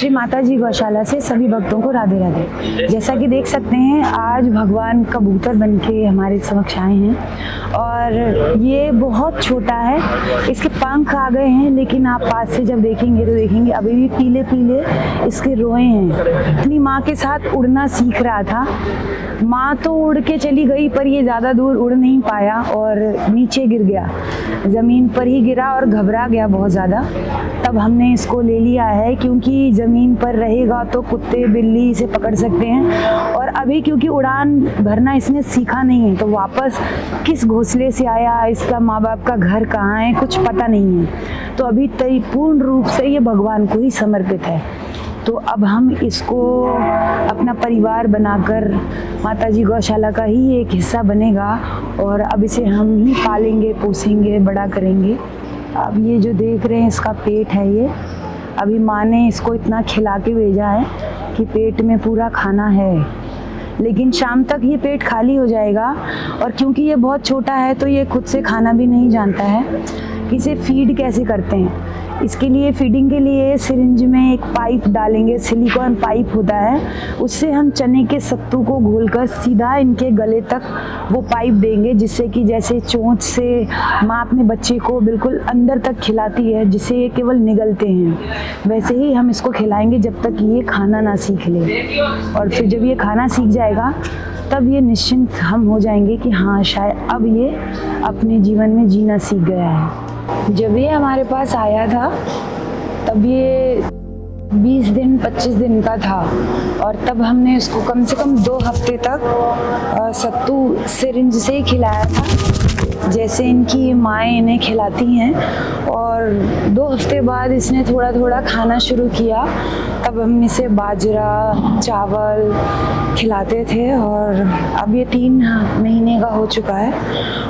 श्री माता जी गौशाला से सभी भक्तों को राधे राधे। जैसा कि देख सकते हैं आज भगवान कबूतर बन के हमारे समक्ष आए हैं और ये बहुत छोटा है, इसके पंख आ गए हैं, लेकिन आप पास से जब देखेंगे तो देखेंगे अभी भी पीले पीले इसके रोए हैं। अपनी माँ के साथ उड़ना सीख रहा था। माँ तो उड़ के चली गई पर ये ज़्यादा दूर उड़ नहीं पाया और नीचे गिर गया, ज़मीन पर ही गिरा और घबरा गया बहुत ज़्यादा। तब हमने इसको ले लिया है क्योंकि ज़मीन पर रहेगा तो कुत्ते बिल्ली इसे पकड़ सकते हैं और अभी क्योंकि उड़ान भरना इसने सीखा नहीं है तो वापस किस घोंसले से आया, इसका माँ बाप का घर कहाँ है, कुछ पता नहीं है। तो अभी पूर्ण रूप से ये भगवान को ही समर्पित है। तो अब हम इसको अपना परिवार बनाकर माताजी गौशाला का ही एक हिस्सा बनेगा और अब इसे हम ही पालेंगे, पोसेंगे, बड़ा करेंगे। अब ये जो देख रहे हैं इसका पेट है, ये अभी माँ ने इसको इतना खिला के भेजा है कि पेट में पूरा खाना है, लेकिन शाम तक ये पेट खाली हो जाएगा। और क्योंकि ये बहुत छोटा है तो ये खुद से खाना भी नहीं जानता है। इसे फीड कैसे करते हैं, इसके लिए फीडिंग के लिए सिरिंज में एक पाइप डालेंगे, सिलिकॉन पाइप होता है, उससे हम चने के सत्तू को घोलकर सीधा इनके गले तक वो पाइप देंगे, जिससे कि जैसे चोंच से माँ अपने बच्चे को बिल्कुल अंदर तक खिलाती है जिससे ये केवल निगलते हैं, वैसे ही हम इसको खिलाएंगे जब तक ये खाना ना सीख ले। और फिर जब ये खाना सीख जाएगा तब ये निश्चिंत हम हो जाएंगे कि हाँ शायद अब ये अपने जीवन में जीना सीख गया है। जब ये हमारे पास आया था तब ये 20 दिन 25 दिन का था और तब हमने इसको कम से कम 2 हफ्ते तक सत्तू सिरिंज से ही खिलाया था, जैसे इनकी माएँ इन्हें खिलाती हैं। और 2 हफ्ते बाद इसने थोड़ा थोड़ा खाना शुरू किया, तब हम इसे बाजरा चावल खिलाते थे और अब ये 3 महीने का हो चुका है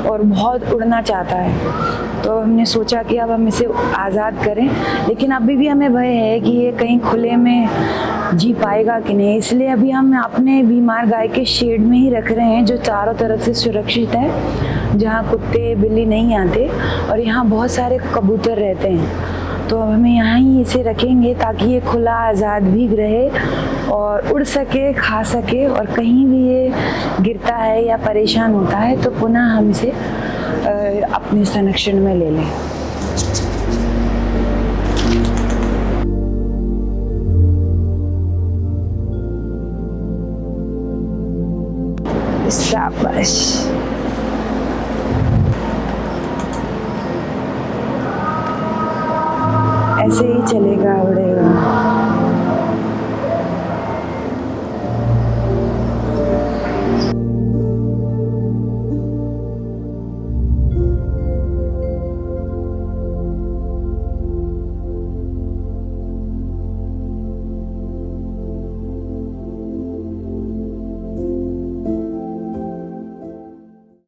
और बहुत उड़ना चाहता है। तो हमने सोचा कि अब हम इसे आज़ाद करें, लेकिन अभी भी हमें भय है कि ये कहीं खुले में जी पाएगा कि नहीं, इसलिए अभी हम अपने बीमार गाय के शेड में ही रख रहे हैं जो चारों तरफ से सुरक्षित है, जहाँ कुत्ते बिल्ली नहीं आते और यहाँ बहुत सारे कबूतर रहते हैं। तो अब हमें यहाँ ही इसे रखेंगे ताकि ये खुला आज़ाद भी रहे और उड़ सके, खा सके, और कहीं भी ये गिरता है या परेशान होता है तो पुनः हम इसे अपने संरक्षण में ले लें। शाबाश। ऐसे ही चलेगा, उड़ेगा।